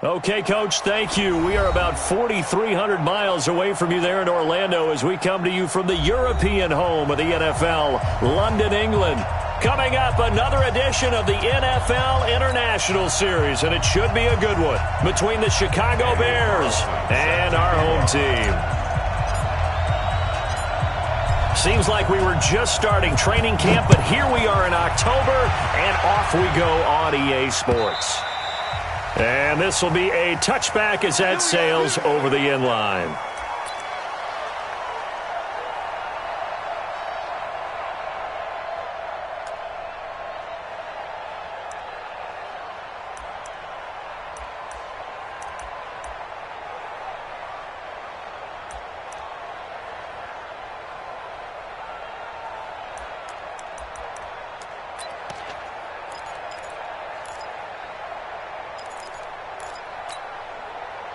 Okay, Coach, thank you. We are about 4,300 miles away from you there in Orlando as we come to you from the European home of the NFL, London, England. Coming up, another edition of the NFL International Series, and it should be a good one, between the Chicago Bears and our home team. Seems like we were just starting training camp, but here we are in October, and off we go on EA Sports. And this will be a touchback as that sails over the end line.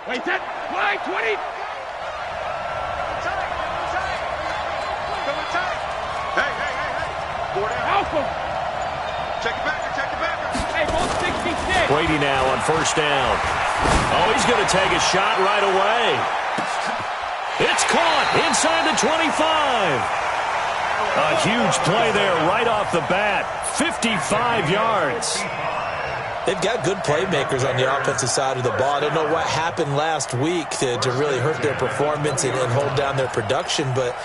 Wait, set, play, 20. Hey. 4 down. Alpha. Check it back. Hey, ball 66. Brady now on first down. Oh, he's going to take a shot right away. It's caught inside the 25. A huge play there right off the bat. 55 yards. They've got good playmakers on the offensive side of the ball. I don't know what happened last week to really hurt their performance and hold down their production, but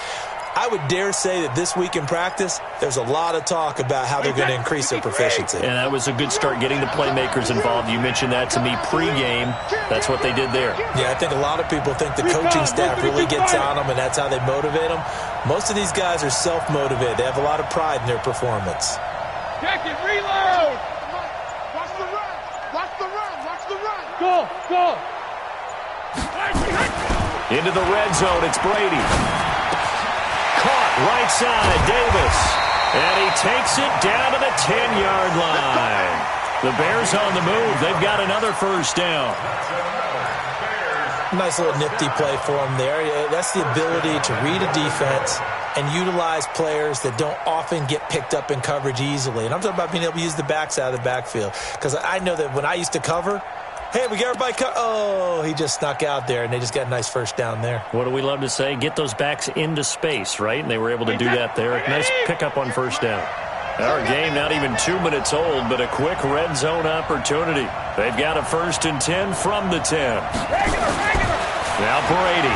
I would dare say that this week in practice, there's a lot of talk about how they're going to increase their proficiency. And that was a good start, getting the playmakers involved. You mentioned that to me pregame. That's what they did there. Yeah, I think a lot of people think the coaching staff really gets on them, and that's how they motivate them. Most of these guys are self-motivated. They have a lot of pride in their performance. Check it, reload. Go. Into the red zone, it's Brady. Caught right side, Davis. And he takes it down to the 10-yard line. The Bears on the move. They've got another first down. Nice little nifty play for them there. That's the ability to read a defense and utilize players that don't often get picked up in coverage easily. And I'm talking about being able to use the backs out of the backfield. Because I know that when I used to cover, hey, we got everybody oh, he just snuck out there, and they just got a nice first down there. What do we love to say? Get those backs into space, right? And they were able to do that there. Nice pickup on first down. Our game not even 2 minutes old, but a quick red zone opportunity. They've got a 1st and 10 from the 10. Now Brady.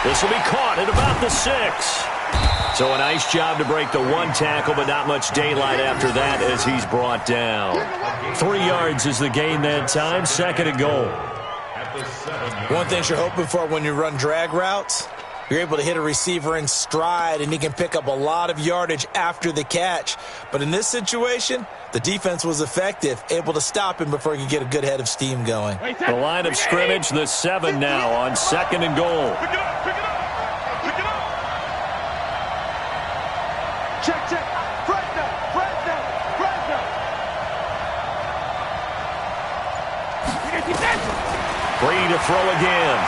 This will be caught at about the 6. So a nice job to break the one tackle, but not much daylight after that as he's brought down. 3 yards is the gain that time, 2nd and goal. One thing you're hoping for when you run drag routes, you're able to hit a receiver in stride, and he can pick up a lot of yardage after the catch. But in this situation, the defense was effective, able to stop him before he could get a good head of steam going. The line of scrimmage, the 7 now on 2nd and goal. Pick it up. Check. Fresno. Brady to throw again.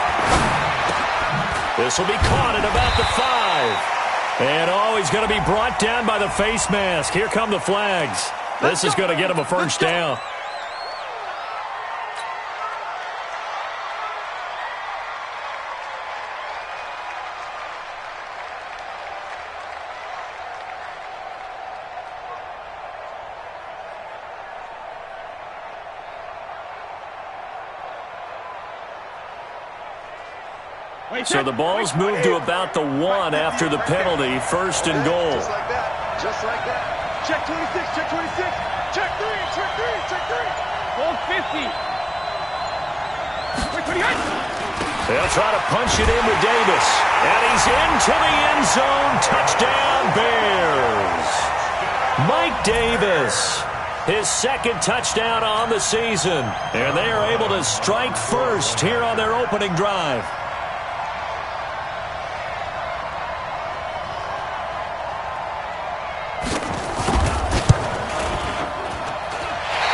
This will be caught at about the 5. And he's going to be brought down by the face mask. Here come the flags. This is going to get him a first down. So the ball's moved to about the 1 after the penalty, 1st and goal. Just like that. Check 26. Check 3. Ball 50. They'll try to punch it in with Davis. And he's into the end zone. Touchdown, Bears. Mike Davis, his 2nd touchdown on the season. And they are able to strike first here on their opening drive.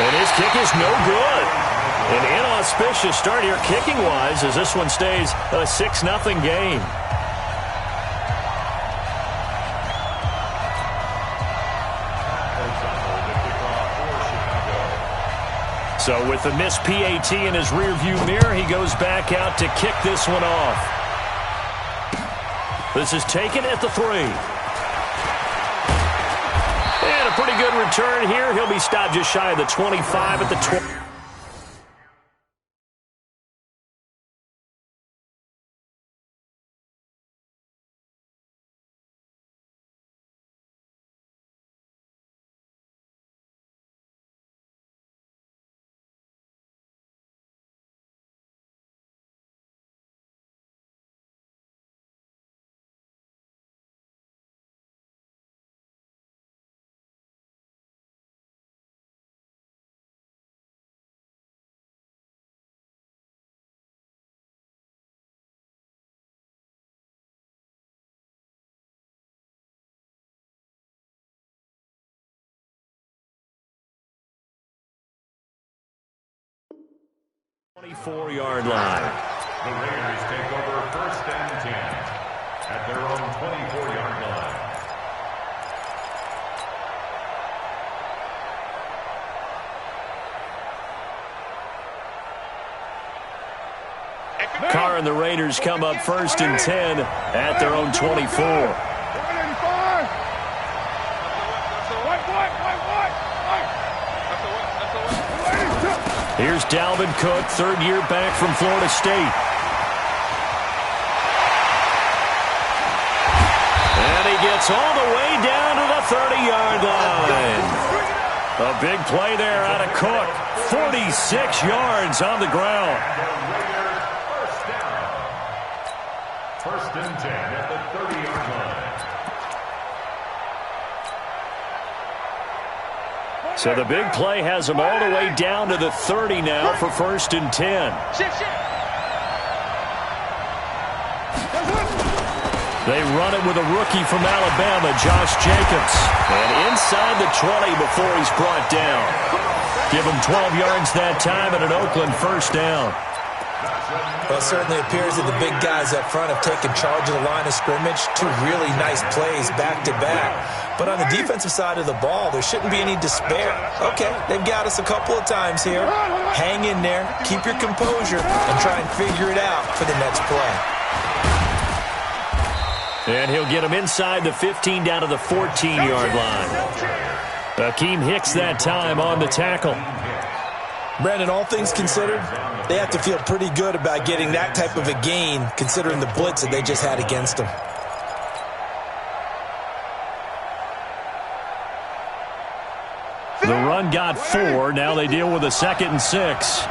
And his kick is no good. An inauspicious start here kicking-wise as this one stays a 6-0 game. So with the missed PAT in his rearview mirror, he goes back out to kick this one off. This is taken at the 3. And a pretty good return here. He'll be stopped just shy of the 25 at the 20. Yard line. The Raiders take over 1st and 10 at their own 24-yard line. Carr and the Raiders come up 1st and 10 at their own 24. Here's Dalvin Cook, third-year back from Florida State. And he gets all the way down to the 30-yard line. A big play there out of Cook. 46 yards on the ground. First and 10 at the 30-yard line. So the big play has him all the way down to the 30 now for 1st and 10. They run it with a rookie from Alabama, Josh Jacobs. And inside the 20 before he's brought down. Give him 12 yards that time and an Oakland first down. Well, it certainly appears that the big guys up front have taken charge of the line of scrimmage. 2 really nice plays back-to-back. But on the defensive side of the ball, there shouldn't be any despair. Okay, they've got us a couple of times here. Hang in there, keep your composure, and try and figure it out for the next play. And he'll get him inside the 15 down to the 14-yard line. Akeem Hicks that time on the tackle. Brandon, all things considered, they have to feel pretty good about getting that type of a gain considering the blitz that they just had against them. The run got 4. Now they deal with a 2nd and 6.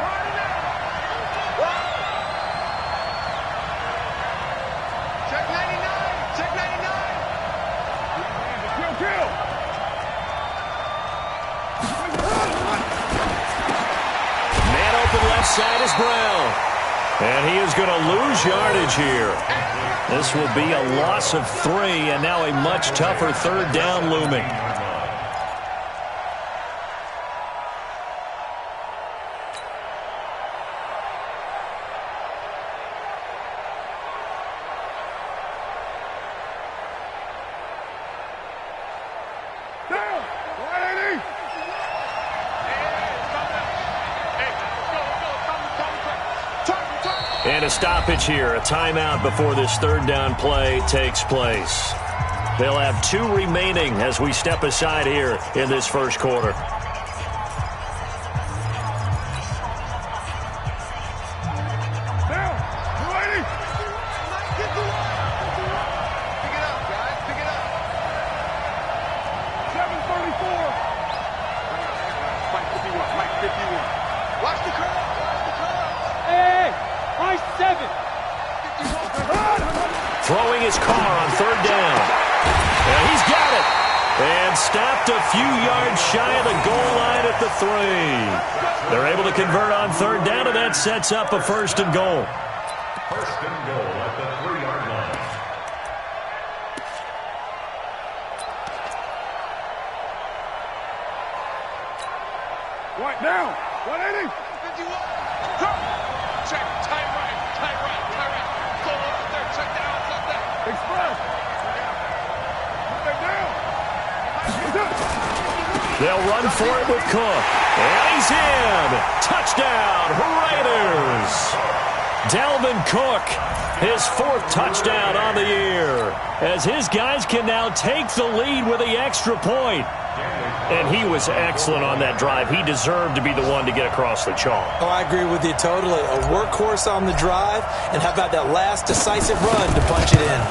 Side is Brown. And he is going to lose yardage here. This will be a loss of 3, and now a much tougher 3rd down looming. And a stoppage here, a timeout before this 3rd down play takes place. They'll have 2 remaining as we step aside here in this first quarter. Throwing his car on 3rd down. And he's got it. And stopped a few yards shy of the goal line at the 3. They're able to convert on 3rd down, and that sets up a 1st and goal. 1st and goal at the 3-yard line. Right now. 180. 51. Check. Tight right. Tight right. Tight right. Go up there. Check that out. Check that. Express. Right down. They'll run for it with Cook. And he's in. Touchdown, Raiders. Dalvin Cook, his 4th touchdown on the year, as his guys can now take the lead with the extra point. And he was excellent on that drive. He deserved to be the one to get across the chalk. Oh, I agree with you totally. A workhorse on the drive, and how about that last decisive run to punch it in?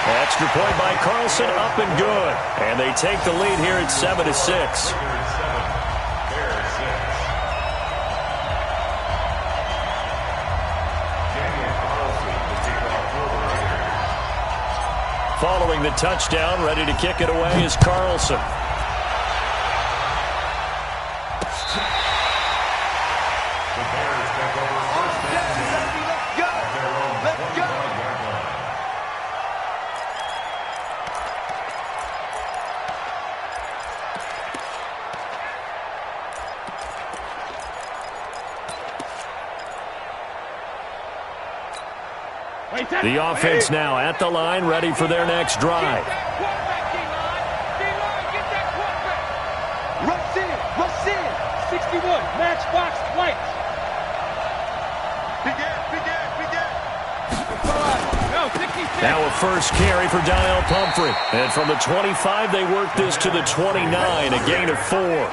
Extra point by Carlson, up and good. And they take the lead here at 7-6. Following the touchdown, ready to kick it away is Carlson. The offense now at the line, ready for their next drive. Rush in. 61, matchbox white. Now a first carry for Donnell Pumphrey. And from the 25, they work this to the 29, a gain of 4.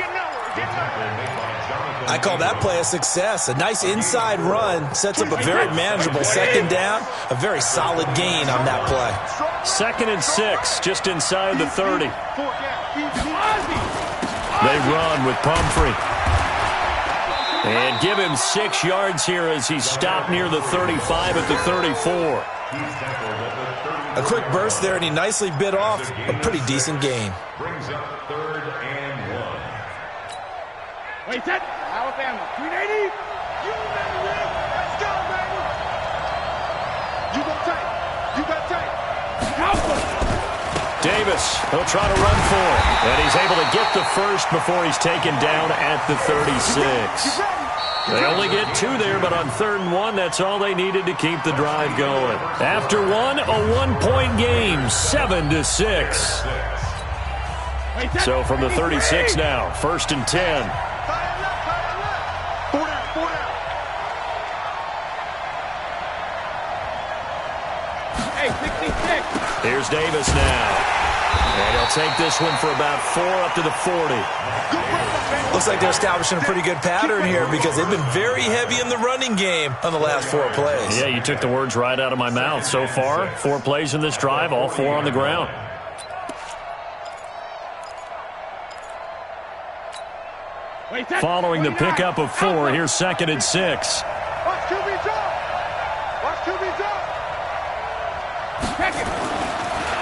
I call that play a success. A nice inside run sets up a very manageable 2nd down. A very solid gain on that play. 2nd and 6, just inside the 30. They run with Pumphrey. And give him 6 yards here as he's stopped near the 35 at the 34. A quick burst there, and he nicely bit off a pretty decent gain. Brings up 3rd and 1. Wait, set. Alabama, 380. You ready, Rick? Let's go, baby. You go tight. You got tight. Davis, he'll try to run for it. And he's able to get the first before he's taken down at the 36. They only get 2 there, but on 3rd and 1, that's all they needed to keep the drive going. After one, a 1-point game, 7-6. So from the 36 now, 1st and 10. Here's Davis now. And he'll take this one for about 4 up to the 40. Looks like they're establishing a pretty good pattern here because they've been very heavy in the running game on the last 4 plays. Yeah, you took the words right out of my mouth. So far, 4 plays in this drive, all 4 on the ground. Following the pickup of 4, here's 2nd and 6. Watch QB drop. Watch QB drop.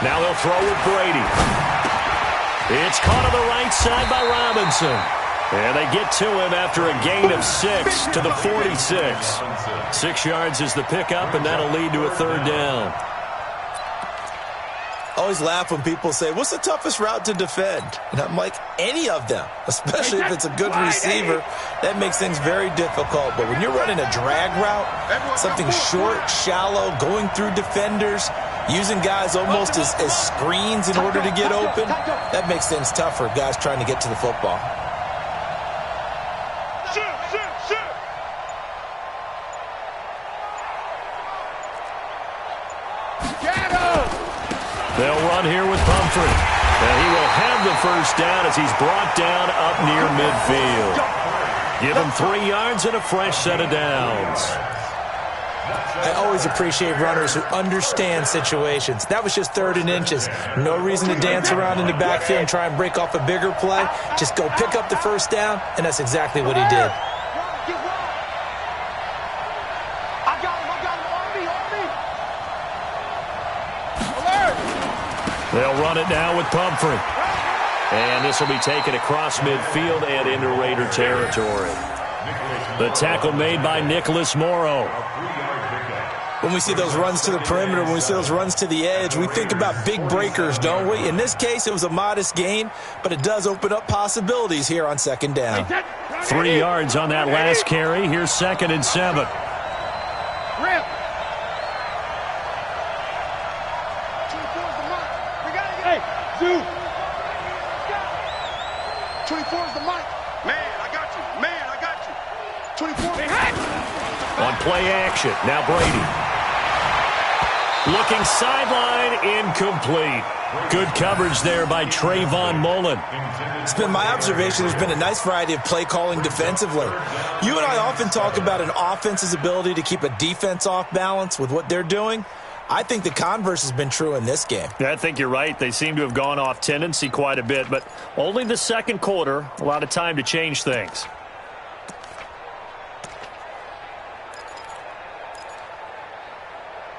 Now they'll throw with Brady. It's caught on the right side by Robinson. And they get to him after a gain of 6 to the 46. 6 yards is the pickup, and that'll lead to a 3rd down. I always laugh when people say, what's the toughest route to defend? And I'm like, any of them, especially if it's a good receiver. That makes things very difficult. But when you're running a drag route, something short, shallow, going through defenders, using guys almost as screens in order to get open, that makes things tough for guys trying to get to the football. They'll run here with Pumphrey. And he will have the first down as he's brought down up near midfield. Give him 3 yards and a fresh set of downs. I always appreciate runners who understand situations. That was just 3rd and inches. No reason to dance around in the backfield and try and break off a bigger play. Just go pick up the first down, and that's exactly what he did. They'll run it now with Pumphrey. And this will be taken across midfield and into Raider territory. The tackle made by Nicholas Morrow. When we see those runs to the perimeter, when we see those runs to the edge, we think about big breakers, don't we? In this case, it was a modest gain, but it does open up possibilities here on 2nd down. 3 yards on that last carry. Here's 2nd and 7. 24 is the mic. Man, I got you. Man, I got you. 24. On play action, now Brady. Looking sideline, incomplete. Good coverage there by Trayvon Mullen. It's been my observation there's been a nice variety of play calling defensively. You and I often talk about an offense's ability to keep a defense off balance with what they're doing. I think the converse has been true in this game. Yeah, I think you're right. They seem to have gone off tendency quite a bit, but only the second quarter, a lot of time to change things.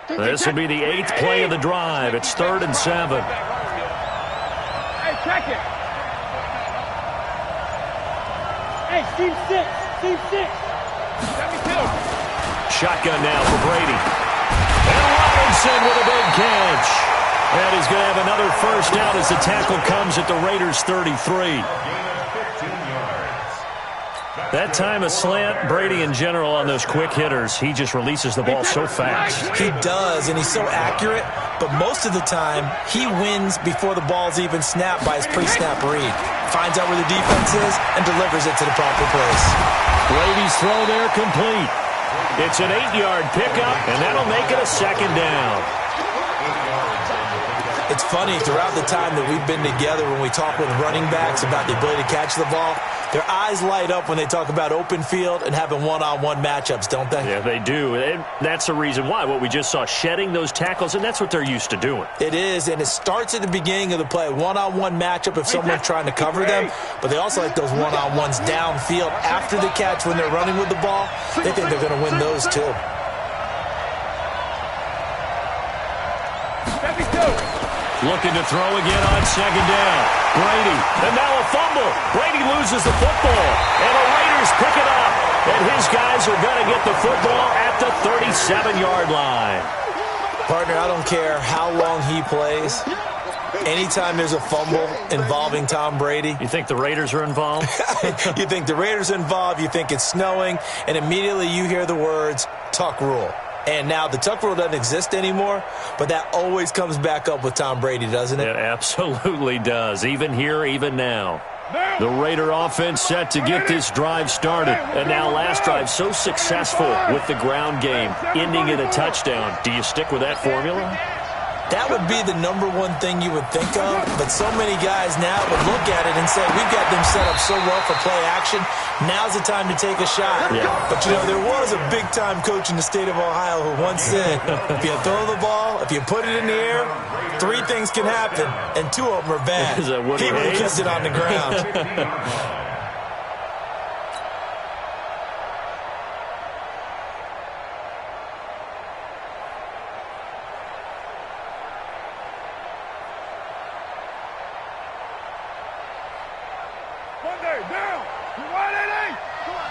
This will be the 8th play of the drive. It's 3rd and 7. Hey, check it. Hey, team 6. Team 6. Let me kill. Shotgun now for Brady. And Robinson with a big catch. And he's going to have another first down as the tackle comes at the Raiders' 33. That time a slant, Brady in general on those quick hitters, he just releases the ball so fast. He does, and he's so accurate, but most of the time he wins before the ball's even snapped by his pre-snap read. Finds out where the defense is and delivers it to the proper place. Brady's throw there complete. It's an 8-yard pickup, and that'll make it a 2nd down. It's funny, throughout the time that we've been together, when we talk with running backs about the ability to catch the ball, their eyes light up when they talk about open field and having one-on-one matchups, don't they? Yeah, they do. And that's the reason why. What we just saw, shedding those tackles, and that's what they're used to doing. It is, and it starts at the beginning of the play. One-on-one matchup if someone's trying to cover them, but they also like those one-on-ones downfield after the catch when they're running with the ball. They think they're going to win those too. Looking to throw again on 2nd down. Brady, and now a fumble. Brady loses the football, and the Raiders pick it up. And his guys are going to get the football at the 37-yard line. Partner, I don't care how long he plays. Anytime there's a fumble involving Tom Brady. You think the Raiders are involved? You think the Raiders are involved, you think it's snowing, and immediately you hear the words, Tuck rule. And now the Tuck rule doesn't exist anymore, but that always comes back up with Tom Brady, doesn't it? It absolutely does, even here, even now. The Raider offense set to get this drive started. And now last drive so successful with the ground game, ending in a touchdown. Do you stick with that formula? That would be the number one thing you would think of, but so many guys now would look at it and say, we've got them set up so well for play action, now's the time to take a shot. Yeah. But, you know, there was a big-time coach in the state of Ohio who once said, if you throw the ball, if you put it in the air, 3 things can happen, and 2 of them are bad. Is that Woody He would have Hayes? kept it on the ground. Monday, down. You want it? Come on.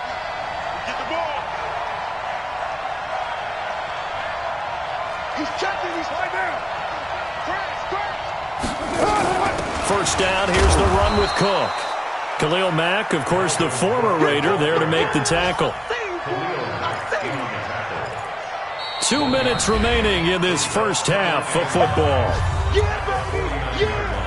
Get the ball. He's checking. He's right down. Crash. First down, here's the run with Cook. Khalil Mack, of course, the former Raider, there to make the tackle. 2 minutes remaining in this first half of football. Yeah, baby. Yeah.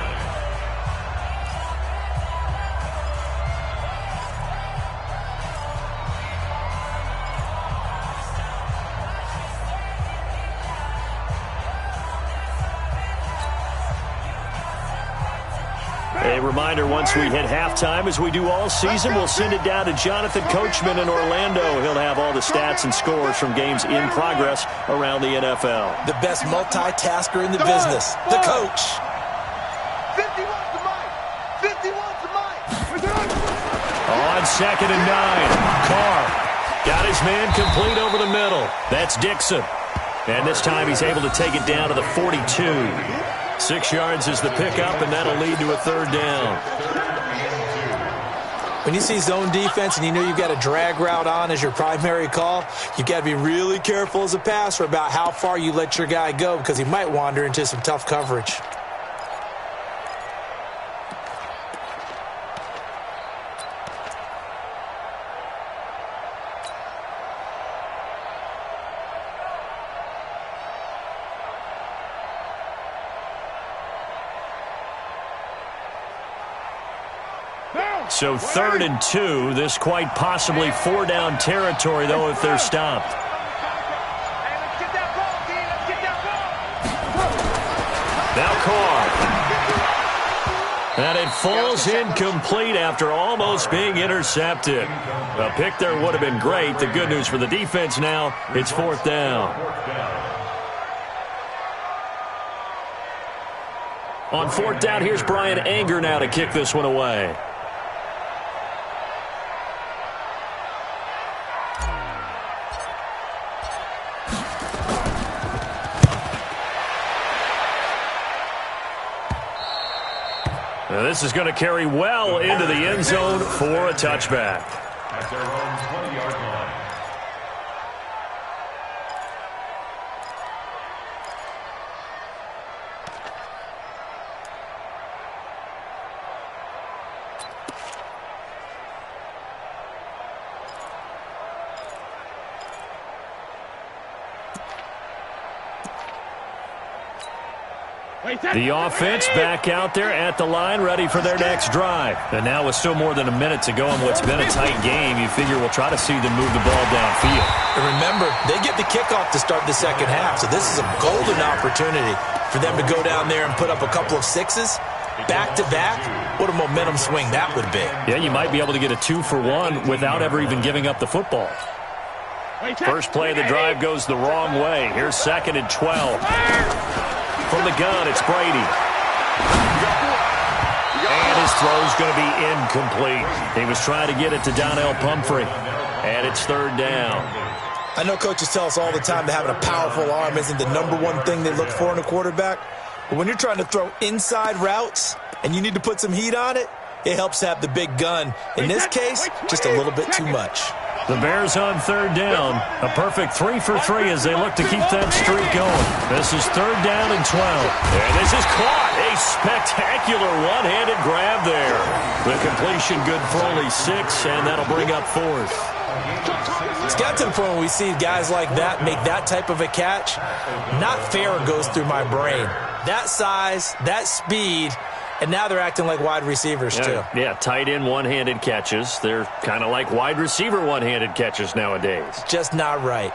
A reminder, once we hit halftime, as we do all season, we'll send it down to Jonathan Coachman in Orlando. He'll have all the stats and scores from games in progress around the NFL. The best multitasker in the business, the coach. 50 wants the mic. 50 wants the mic. On 2nd and 9, Carr got his man complete over the middle. That's Dixon. And this time he's able to take it down to the 42. 6 yards is the pickup, and that'll lead to a 3rd down. When you see zone defense and you know you've got a drag route on as your primary call, you've got to be really careful as a passer about how far you let your guy go because he might wander into some tough coverage. Down. So 3rd and 2. This quite possibly 4-down territory, though, if they're stopped. Now Carr. And it falls incomplete after almost being intercepted. A pick there would have been great. The good news for the defense now, it's 4th down. On 4th down, here's Brian Anger now to kick this one away. Now this is going to carry well into the end zone for a touchback. At their own 20-yard line. The offense back out there at the line, ready for their next drive. And now with still more than a minute to go in what's been a tight game, you figure we'll try to see them move the ball downfield. And remember, they get the kickoff to start the second half, so this is a golden opportunity for them to go down there and put up a couple of sixes. Back-to-back, what a momentum swing that would be. Yeah, you might be able to get a 2-for-1 without ever even giving up the football. First play of the drive goes the wrong way. Here's 2nd and 12. From the gun, it's Brady. And his throw's going to be incomplete. He was trying to get it to Donnell Pumphrey. And it's 3rd down. I know coaches tell us all the time that having a powerful arm isn't the number one thing they look for in a quarterback. But when you're trying to throw inside routes and you need to put some heat on it, it helps to have the big gun. In this case, just a little bit too much. The Bears on 3rd down. A perfect 3 for 3 as they look to keep that streak going. This is 3rd down and 12. And this is caught. A spectacular one-handed grab there. The completion good for only 6, and that'll bring up 4th. It's got to the point where we see guys like that make that type of a catch. Not fair goes through my brain. That size, that speed, and now they're acting like wide receivers, too. Yeah, tight end one-handed catches. They're kind of like wide receiver one-handed catches nowadays. Just not right.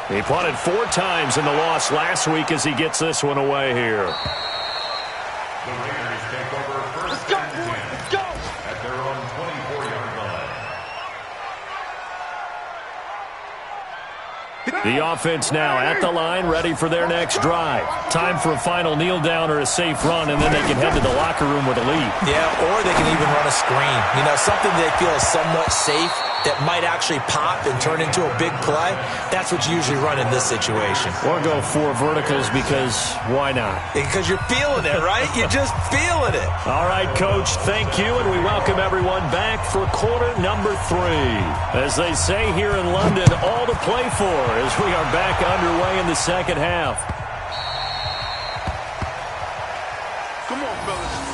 He punted 4 times in the loss last week as he gets this one away here. The Raiders take over 1st and 10 at their own 24-yard line. The offense now at the line, ready for their next drive. Time for a final kneel down or a safe run, and then they can head to the locker room with a lead. Yeah, or they can even run a screen. You know, something they feel is somewhat safe that might actually pop and turn into a big play. That's what you usually run in this situation. Or go 4 verticals because why not? Because you're feeling it, right? You're just feeling it. All right, Coach, thank you, and we welcome everyone back for quarter number 3. As they say here in London, all to play for as we are back underway in the second half. Come on, fellas.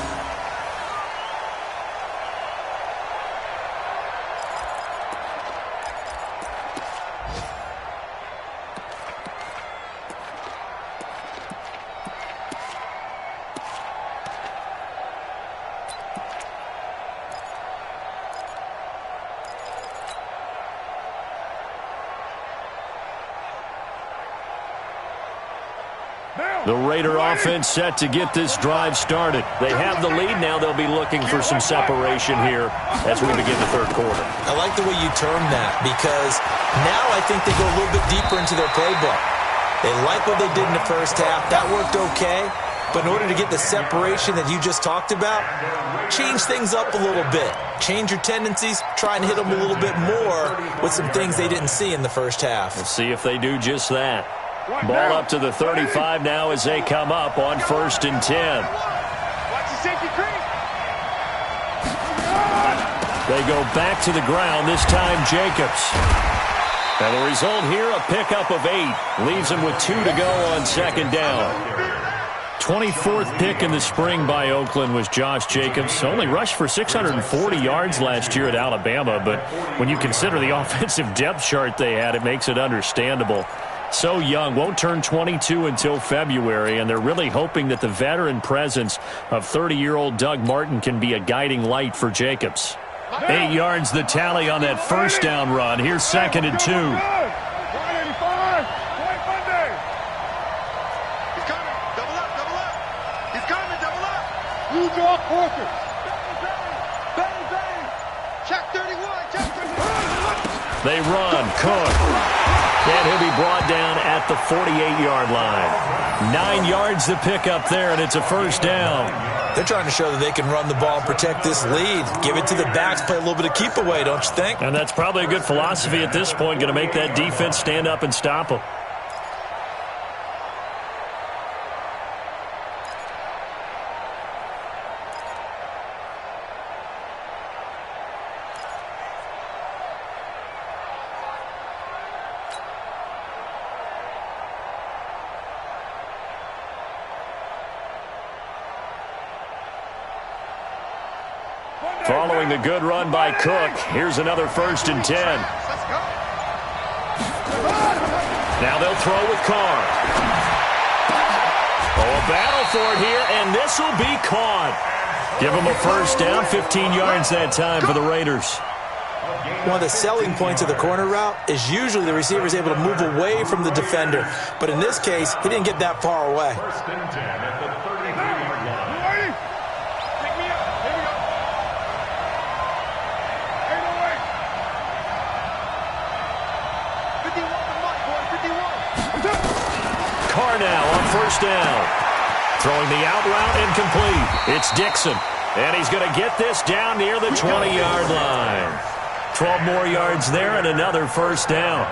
The Raider offense set to get this drive started. They have the lead now. They'll be looking for some separation here as we begin the 3rd quarter. I like the way you term that because now I think they go a little bit deeper into their playbook. They like what they did in the first half. That worked okay. But in order to get the separation that you just talked about, change things up a little bit. Change your tendencies. Try and hit them a little bit more with some things they didn't see in the first half. Let's see if they do just that. Ball up to the 35 now as they come up on 1st and 10. Watch the safety creep. They go back to the ground, this time Jacobs. And the result here, a pickup of 8. Leaves them with 2 to go on 2nd down. 24th pick in the spring by Oakland was Josh Jacobs. Only rushed for 640 yards last year at Alabama, but when you consider the offensive depth chart they had, it makes it understandable. So young, won't turn 22 until February, and they're really hoping that the veteran presence of 30-year-old Doug Martin can be a guiding light for Jacobs. 8 yards the tally on that first down run. Here's 2nd and 2. 185. Point Monday. He's coming. Double up, double up. He's coming, double up. You draw closer. Bang, bang. Check 31, check 31. They run. Cook. And he'll be brought down at the 48-yard line. 9 yards to pick up there, and it's a first down. They're trying to show that they can run the ball and protect this lead. Give it to the backs, play a little bit of keep away, don't you think? And that's probably a good philosophy at this point, going to make that defense stand up and stop them. Following the good run by Cook, here's another 1st and 10. Let's go. Now they'll throw with Carr. Oh, a battle for it here, and this will be caught. Give them a first down, 15 yards that time for the Raiders. One of the selling points of the corner route is usually the receiver is able to move away from the defender. But in this case, he didn't get that far away. Carr now on first down. Throwing the out route incomplete. It's Dixon. And he's going to get this down near the 20-yard line. 12 more yards there and another first down.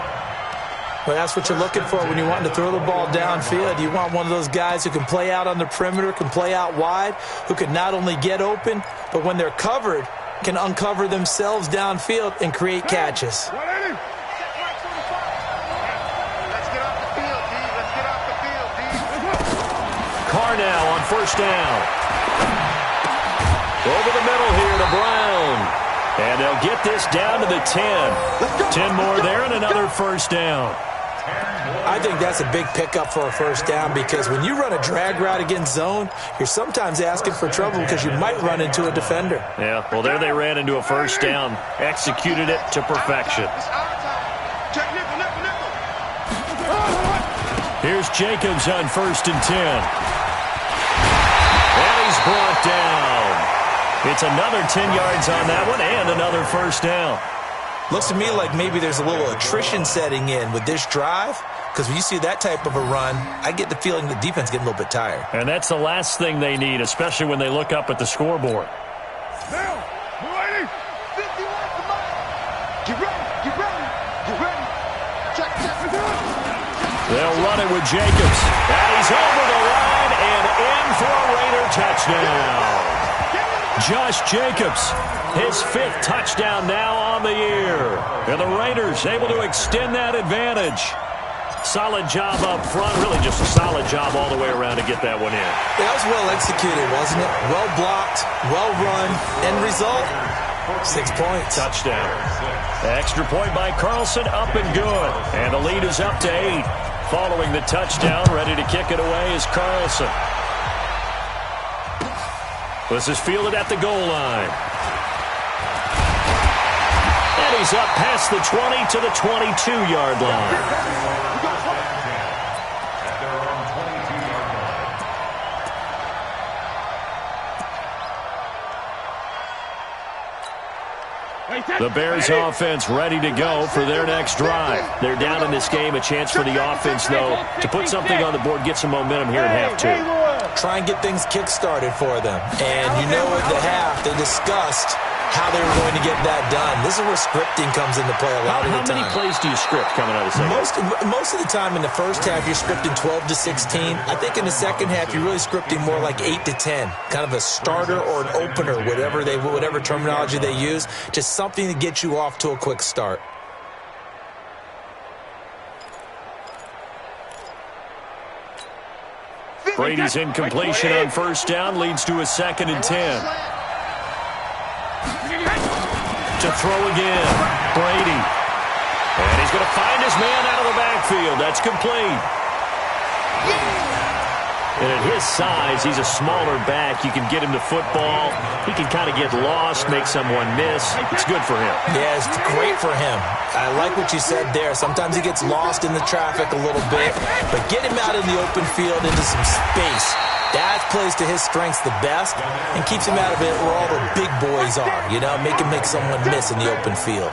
Well, that's what you're looking for when you want to throw the ball downfield. You want one of those guys who can play out on the perimeter, can play out wide, who can not only get open, but when they're covered, can uncover themselves downfield and create catches. Carr now on first down. Over the middle here to Brown. And they'll get this down to the 10. 10 more there and another first down. I think that's a big pickup for a first down because when you run a drag route against zone, you're sometimes asking for trouble because you might run into a defender. Yeah, well, there they ran into a first down. Executed it to perfection. Here's Jacobs on 1st and 10. And he's brought down. It's another 10 yards on that one and another first down. Looks to me like maybe there's a little attrition setting in with this drive because when you see that type of a run, I get the feeling the defense getting a little bit tired. And that's the last thing they need, especially when they look up at the scoreboard. Now, ready? 51, come on. Get ready, get ready, get ready. Check, check. They'll run it with Jacobs. And he's over the line and in for a Raider touchdown. Josh Jacobs, his 5th touchdown now on the year. And the Raiders able to extend that advantage. Solid job up front. Really just a solid job all the way around to get that one in. That was well executed, wasn't it? Well blocked, well run. End result, 6 points. Touchdown. Extra point by Carlson, up and good. And the lead is up to 8. Following the touchdown, ready to kick it away is Carlson. This is fielded at the goal line. And he's up past the 20 to the 22-yard line. The Bears offense ready to go for their next drive. They're down in this game. A chance for the offense, though, to put something on the board, get some momentum here at half 2. Try and get things kick-started for them. And you know at the half, they discussed how they were going to get that done. This is where scripting comes into play a lot of the time. How many plays do you script coming out of the second? Most of the time in the first half, you're scripting 12 to 16. I think in the second half, you're really scripting more like 8 to 10. Kind of a starter or an opener, whatever terminology they use. Just something to get you off to a quick start. Brady's incompletion on first down leads to a 2nd and 10. To throw again, Brady. And He's going to find his man out of the backfield. That's complete. And at his size, he's a smaller back. You can get him to football. He can kind of get lost, make someone miss. It's good for him. Yeah, it's great for him. I like what you said there. Sometimes he gets lost in the traffic a little bit, but get him out in the open field into some space. That plays to his strengths the best and keeps him out of it where all the big boys are, make him make someone miss in the open field.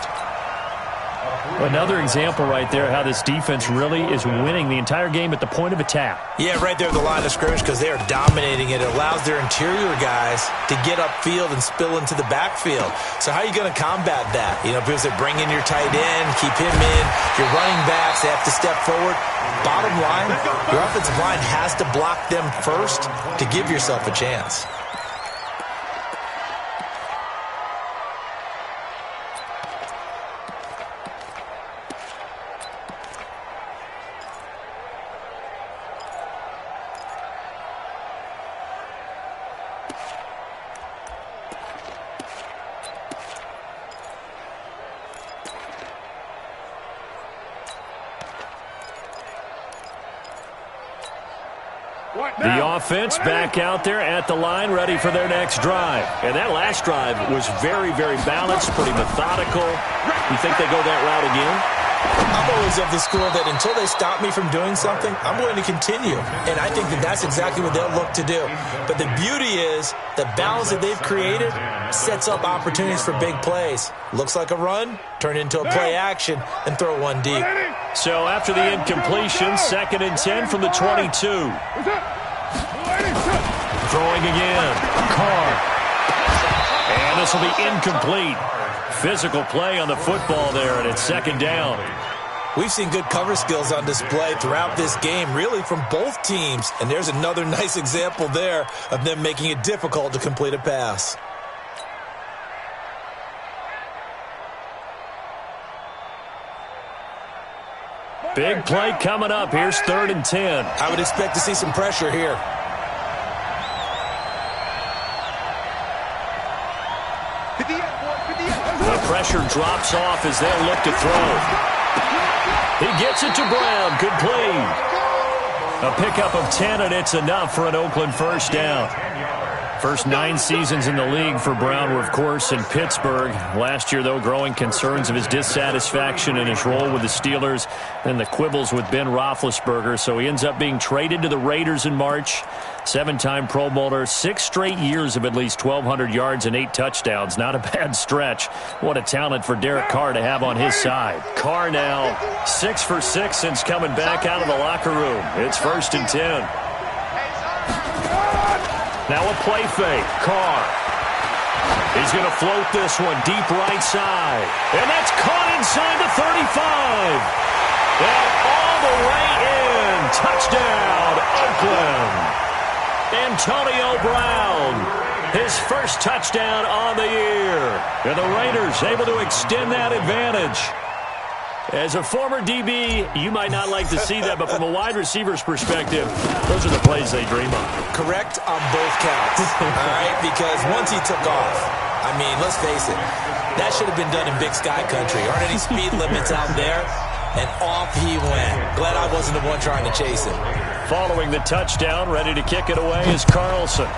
Another example right there how this defense really is winning the entire game at the point of attack. Yeah, right there at the line of scrimmage because they are dominating it. It allows their interior guys to get upfield and spill into the backfield. So how are you going to combat that? People say bring in your tight end, keep him in. Your running backs, they have to step forward. Bottom line, your offensive line has to block them first to give yourself a chance. The offense back out there at the line, ready for their next drive. And that last drive was very, very balanced, pretty methodical. You think they go that route again? I'm always of the school that until they stop me from doing something, I'm going to continue. And I think that that's exactly what they'll look to do. But the beauty is the balance that they've created sets up opportunities for big plays. Looks like a run, turn into a play action, and throw one deep. So after the incompletion, 2nd and 10 from the 22. Throwing again. Carr. And this will be incomplete. Physical play on the football there, and it's 2nd down. We've seen good cover skills on display throughout this game, really from both teams. And there's another nice example there of them making it difficult to complete a pass. Big play coming up. Here's 3rd and 10. I would expect to see some pressure here. The pressure drops off as they'll look to throw. He gets it to Brown. Good play. A pickup of 10, and it's enough for an Oakland 1st down. First 9 seasons in the league for Brown were, of course, in Pittsburgh. Last year, though, growing concerns of his dissatisfaction in his role with the Steelers and the quibbles with Ben Roethlisberger. So he ends up being traded to the Raiders in March. 7-time Pro Bowler, 6 straight years of at least 1,200 yards and 8 touchdowns. Not a bad stretch. What a talent for Derek Carr to have on his side. Carr now 6 for 6 since coming back out of the locker room. It's 1st and 10. Now a play fake. Carr. He's going to float this one deep right side. And that's caught inside the 35. And all the way in. Touchdown, Oakland. Antonio Brown, his first touchdown on the year. And the Raiders able to extend that advantage. As a former DB, you might not like to see that, but from a wide receiver's perspective, those are the plays they dream of. Correct on both counts, all right? Because once he took off, I mean, let's face it, that should have been done in Big Sky Country. Aren't any speed limits out there? And off he went. Glad I wasn't the one trying to chase him. Following the touchdown, ready to kick it away is Carlson.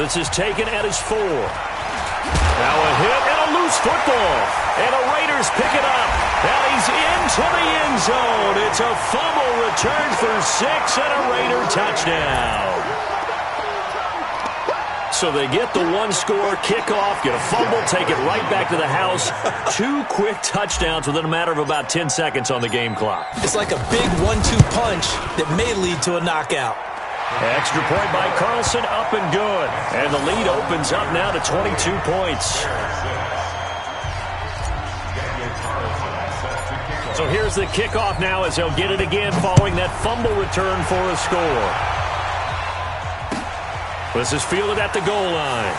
This is taken at his 4. Now a hit and a loose football. And the Raiders pick it up. And he's into the end zone. It's a fumble return for 6 and a Raider touchdown. So they get the 1-score kickoff, get a fumble, take it right back to the house. 2 quick touchdowns within a matter of about 10 seconds on the game clock. It's like a big 1-2 punch that may lead to a knockout. Extra point by Carlson, up and good. And the lead opens up now to 22 points. So here's the kickoff now as they'll get it again following that fumble return for a score. This is fielded at the goal line.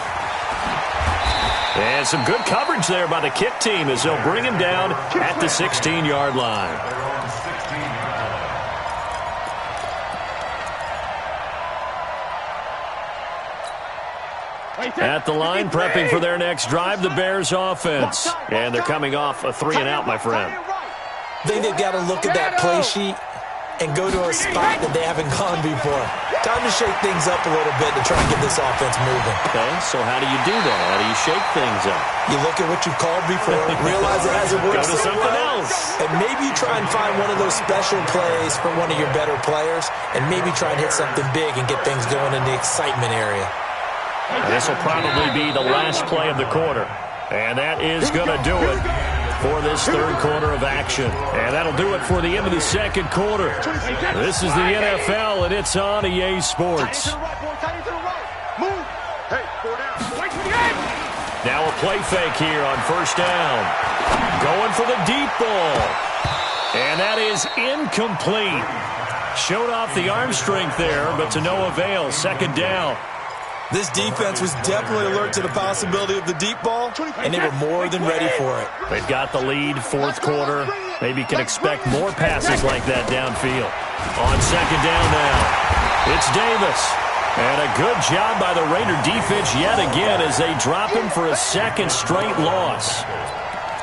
And some good coverage there by the kick team as they'll bring him down at the 16-yard line. At the line, prepping for their next drive, the Bears offense. And they're coming off a 3-and-out, my friend. I think they've got to look at that play sheet and go to a spot that they haven't gone before. Time to shake things up a little bit to try and get this offense moving. Okay, so how do you do that? How do you shake things up? You look at what you've called before, realize it hasn't worked. Go to something else. And maybe you try and find one of those special plays for one of your better players, and maybe try and hit something big and get things going in the excitement area. And this will probably be the last play of the quarter. And that is going to do it for this third quarter of action. And that'll do it for the end of the second quarter. This is the NFL, and it's on EA Sports. Now a play fake here on first down. Going for the deep ball. And that is incomplete. Showed off the arm strength there, but to no avail. Second down. This defense was definitely alert to the possibility of the deep ball, and they were more than ready for it. They've got the lead, fourth quarter. Maybe you can expect more passes like that downfield. On second down now, it's Davis. And a good job by the Raider defense yet again as they drop him for a second straight loss.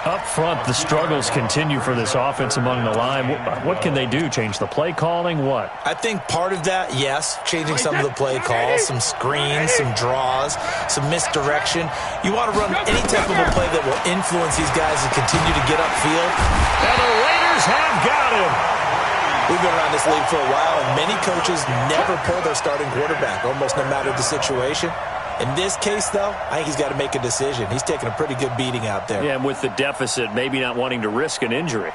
Up front, the struggles continue for this offense among the line. What can they do? Change the play calling? What? I think part of that, yes, changing some of the play calls, some screens, some draws, some misdirection. You want to run any type of a play that will influence these guys and continue to get upfield. And the Raiders have got him. We've been around this league for a while, and many coaches never pull their starting quarterback, almost no matter the situation. In this case, though, I think he's got to make a decision. He's taking a pretty good beating out there. Yeah, and with the deficit, maybe not wanting to risk an injury.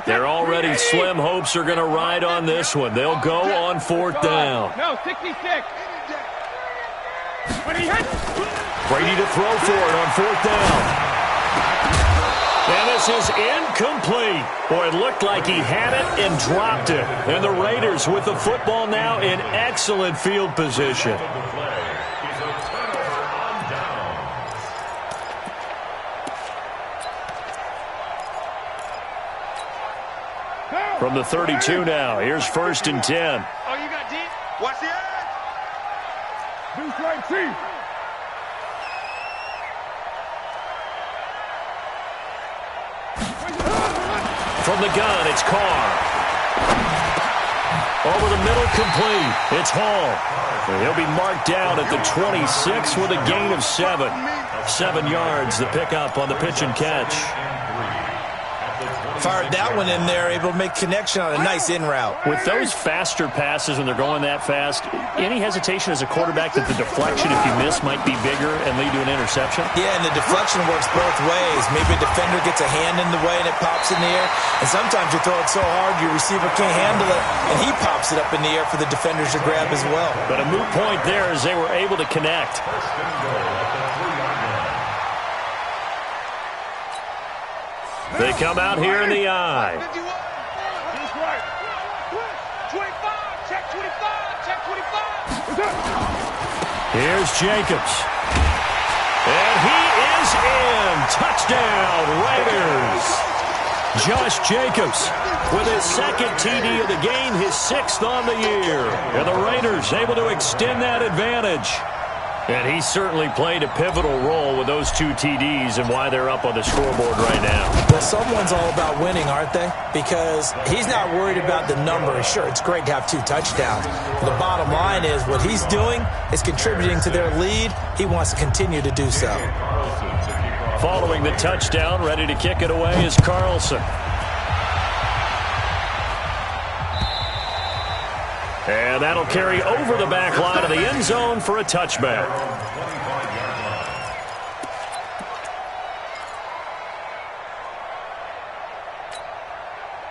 They're already slim. Hopes are going to ride on this one. They'll go on fourth down. No, 66. When he hits. Brady to throw for it on fourth down. And this is incomplete. Boy, it looked like he had it and dropped it. And the Raiders with the football now in excellent field position. From the 32 now, here's first and 10. Oh, you got deep? Watch the edge. Boost right, see. From the gun, it's Carr. Over the middle, complete. It's Hall. He'll be marked down at the 26 with a gain of 7. 7 yards, the pickup on the pitch and catch. Fired that one in there, able to make connection on a nice in route. With those faster passes when they're going that fast, any hesitation as a quarterback that the deflection, if you miss, might be bigger and lead to an interception? Yeah, and the deflection works both ways. Maybe a defender gets a hand in the way and it pops in the air. And sometimes you throw it so hard your receiver can't handle it, and he pops it up in the air for the defenders to grab as well. But a moot point there as they were able to connect. They come out here in the eye. 25, check 25, check 25. Here's Jacobs. And he is in. Touchdown, Raiders. Josh Jacobs with his second TD of the game, his 6th on the year. And the Raiders able to extend that advantage. And he certainly played a pivotal role with those 2 TDs and why they're up on the scoreboard right now. Well, someone's all about winning, aren't they? Because he's not worried about the number. Sure, it's great to have 2 touchdowns. But the bottom line is what he's doing is contributing to their lead. He wants to continue to do so. Following the touchdown, ready to kick it away is Carlson. And that'll carry over the back line of the end zone for a touchback.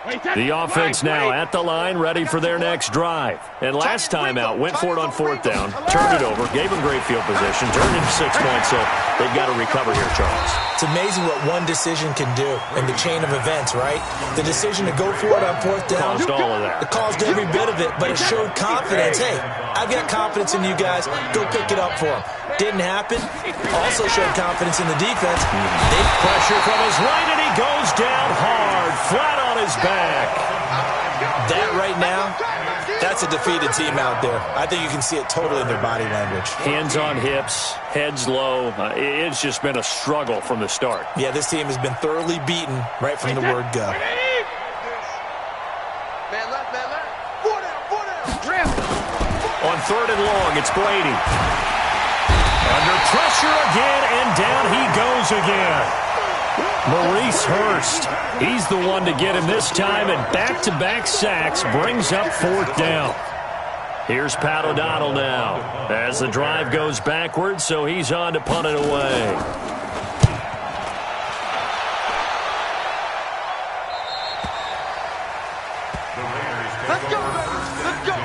The offense now at the line, ready for their next drive. And last time out, went for it on fourth down, turned it over, gave them great field position, turned into 6 points, so they've got to recover here, Charles. It's amazing what one decision can do in the chain of events, right? The decision to go for it on fourth down. Caused all of that. It caused every bit of it, but it showed confidence. Hey, I've got confidence in you guys. Go pick it up for them. Didn't happen. Also showed confidence in the defense. Big pressure from his right, and he goes down hard, flat on his back. That right now, that's a defeated team out there. I think you can see it totally in their body language. Hands on hips, heads low. It's just been a struggle from the start. Yeah, this team has been thoroughly beaten right from the word go. Man left, man left. 4 down. On third and long, it's Brady. Under pressure again, and down he goes again. Maurice Hurst, he's the one to get him this time, and back-to-back sacks brings up fourth down. Here's Pat O'Donnell now as the drive goes backwards, so he's on to punt it away. Let's go, baby. Let's go.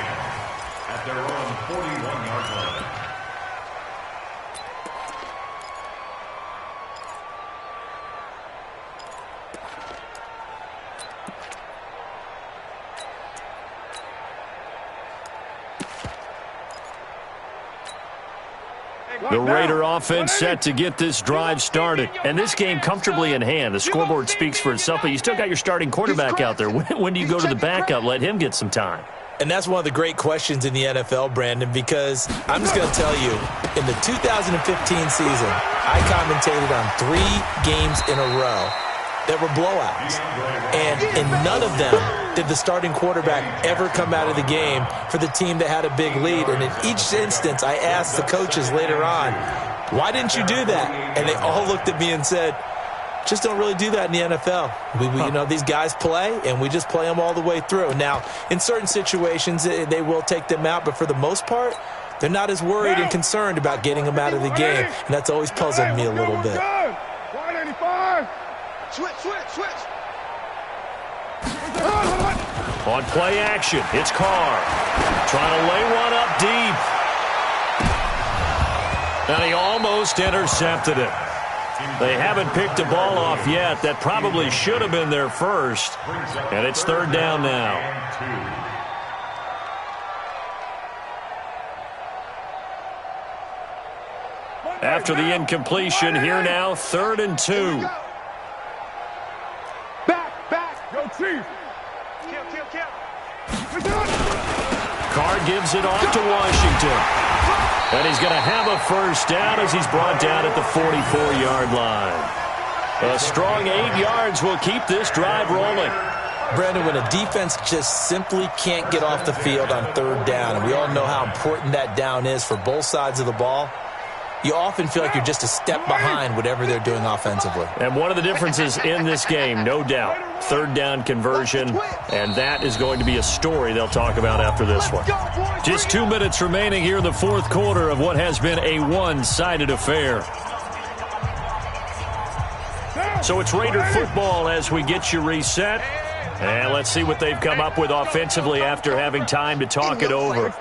At their own 41-yard line. The Raider offense set to get this drive started. And this game comfortably in hand. The scoreboard speaks for itself, but you still got your starting quarterback out there. When do you go to the backup? Let him get some time. And that's one of the great questions in the NFL, Brandon, because I'm just going to tell you, in the 2015 season, I commentated on 3 games in a row that were blowouts. And in none of them did the starting quarterback ever come out of the game for the team that had a big lead. And in each instance, I asked the coaches later on, why didn't you do that? And they all looked at me and said, just don't really do that in the NFL. You know, these guys play, and we just play them all the way through. Now, in certain situations, they will take them out, but for the most part, they're not as worried and concerned about getting them out of the game. And that's always puzzled me a little bit. 185. Switch. On play action, it's Carr. Trying to lay one up deep. And he almost intercepted it. They haven't picked a ball off yet. That probably should have been their first. And it's third down now. After the incompletion, here now, 3rd and 2. Back. Go Chief. Kill. Carr gives it off to Washington. And he's going to have a first down as he's brought down at the 44-yard line. A strong 8 yards will keep this drive rolling. Brandon, when a defense just simply can't get off the field on third down, and we all know how important that down is for both sides of the ball, you often feel like you're just a step behind whatever they're doing offensively. And one of the differences in this game, no doubt, third down conversion, and that is going to be a story they'll talk about after this one. Just 2 minutes remaining here in the fourth quarter of what has been a one-sided affair. So it's Raider football as we get you reset. And let's see what they've come up with offensively after having time to talk it over.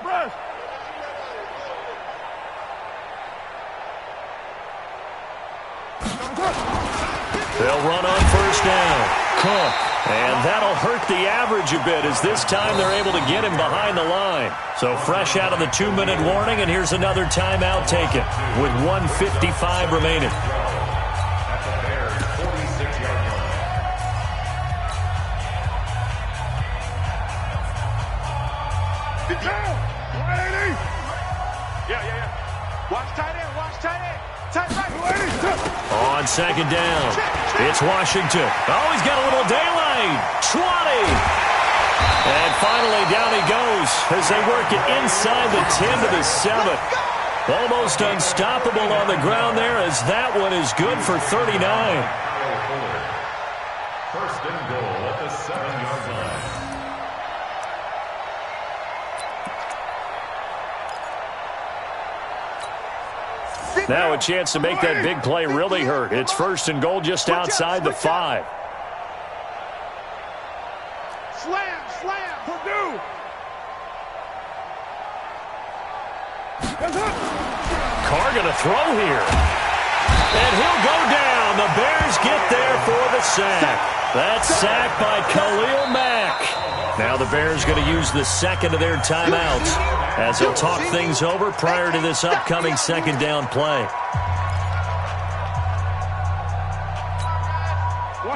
They'll run on first down. Cook. And that'll hurt the average a bit as this time they're able to get him behind the line. So fresh out of the 2-minute warning, and here's another timeout taken with 1:55 remaining. Yeah. Watch tight end. Tight right. On second down, it's Washington. Oh, he's got a little daylight. 20. And finally, down he goes as they work it inside the 10 to the 7. Almost unstoppable on the ground there as that one is good for 39. First and goal at the 7-yard line. Now a chance to make that big play really hurt. It's first and goal just outside the 5. Carr going to throw here. And he'll go down. The Bears get there for the sack. That's sacked by Khalil Mack. Now the Bears going to use the second of their timeouts as they'll talk things over prior to this upcoming second down play.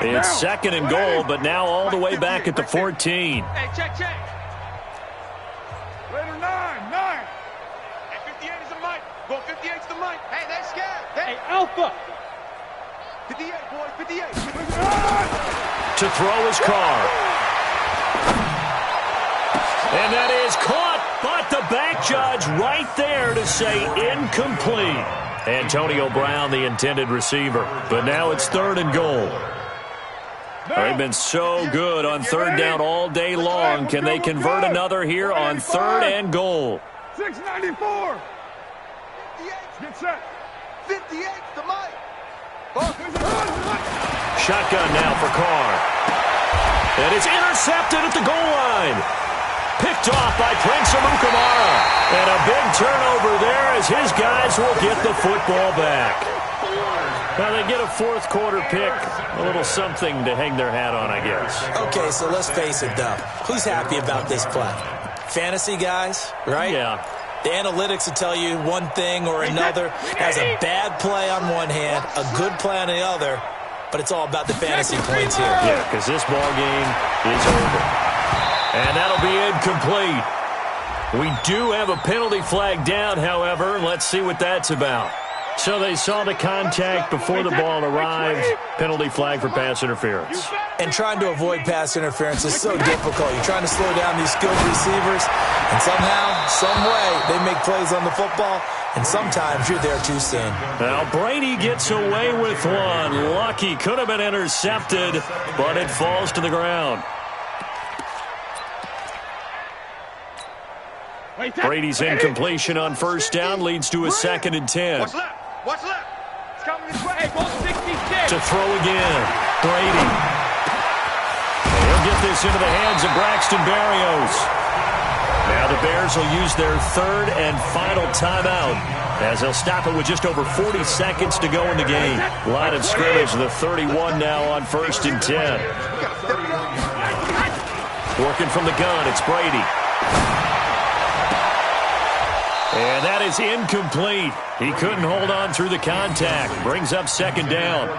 It's second and goal, but now all the way back at the 14. Hey, check. Later, 9. Hey, 58 is the mic. Go 58's the mic. Hey, they're scared. Hey, Alpha. 58, boys, 58. To throw his Carr. And that is caught, but the back judge right there to say incomplete. Antonio Brown, the intended receiver. But now it's third and goal. They've been so good on third down all day long. Can they convert another here on third and goal? 694. 58, Get set. 58's the mic. Shotgun now for Carr. And it's intercepted at the goal line. Picked off by Prince Amukamara. And a big turnover there as his guys will get the football back. Now they get a fourth quarter pick. A little something to hang their hat on, I guess. Okay, so let's face it, though. Who's happy about this play? Fantasy guys, right? Yeah. The analytics will tell you one thing or another. Has a bad play on one hand, a good play on the other, but it's all about the fantasy points here. Yeah, because this ball game is over. And that'll be incomplete. We do have a penalty flag down, however. Let's see what that's about. So they saw the contact before the ball arrived. Penalty flag for pass interference. And trying to avoid pass interference is so difficult. You're trying to slow down these skilled receivers, and somehow, some way, they make plays on the football, and sometimes you're there too soon. Now Brady gets away with one. Lucky, could have been intercepted, but it falls to the ground. Brady's incompletion on first down leads to a 2nd and 10. What's left? It's coming this way. Hey, ball 66. To throw again. Brady. He'll get this into the hands of Braxton Berrios. Now the Bears will use their third and final timeout as they'll stop it with just over 40 seconds to go in the game. Line of scrimmage, the 31 now on 1st and 10. Working from the gun, it's Brady. And that is incomplete. He couldn't hold on through the contact. Brings up 2nd down.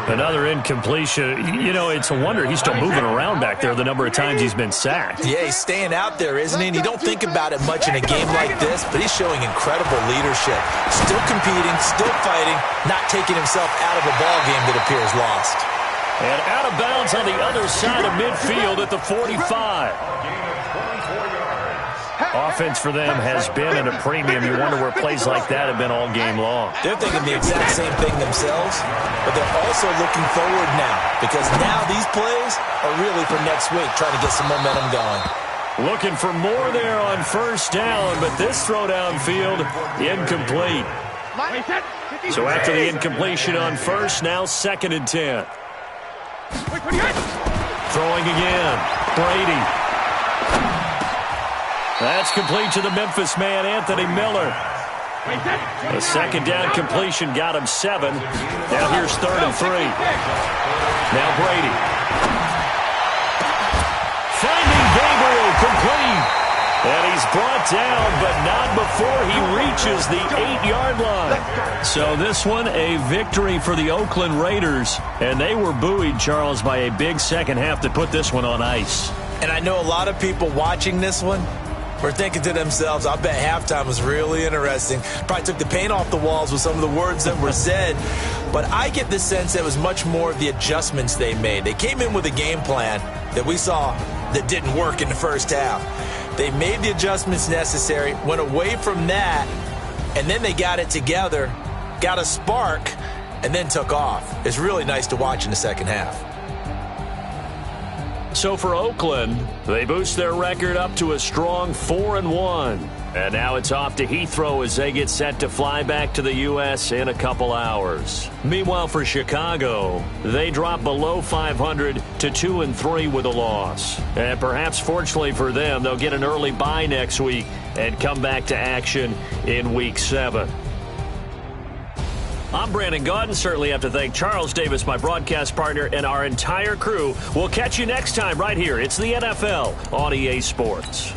Another incompletion. You know, it's a wonder he's still moving around back there the number of times he's been sacked. Yeah, he's staying out there, isn't he? And you don't think about it much in a game like this, but he's showing incredible leadership. Still competing, still fighting, not taking himself out of a ball game that appears lost. And out of bounds on the other side of midfield at the 45. Offense for them has been at a premium. You wonder where plays like that have been all game long. They're thinking the exact same thing themselves, but they're also looking forward now because now these plays are really for next week, trying to get some momentum going. Looking for more there on first down, but this throw downfield, incomplete. So after the incompletion on first, now 2nd and 10. Throwing again. Brady. That's complete to the Memphis man, Anthony Miller. The 2nd down completion got him 7. Now here's 3rd and 3. Now Brady. Finding Gabriel, complete. And he's brought down, but not before he reaches the 8-yard line. So this one, a victory for the Oakland Raiders. And they were buoyed, Charles, by a big second half that put this one on ice. And I know a lot of people watching this one were thinking to themselves, I bet halftime was really interesting. Probably took the paint off the walls with some of the words that were said. But I get the sense that it was much more of the adjustments they made. They came in with a game plan that we saw that didn't work in the first half. They made the adjustments necessary, went away from that, and then they got it together, got a spark, and then took off. It's really nice to watch in the second half. So for Oakland, they boost their record up to a strong 4-1. And now it's off to Heathrow as they get set to fly back to the U.S. in a couple hours. Meanwhile, for Chicago, they drop below 500 to 2-3 with a loss. And perhaps fortunately for them, they'll get an early bye next week and come back to action in Week 7. I'm Brandon Gaudin. Certainly have to thank Charles Davis, my broadcast partner, and our entire crew. We'll catch you next time right here. It's the NFL on EA Sports.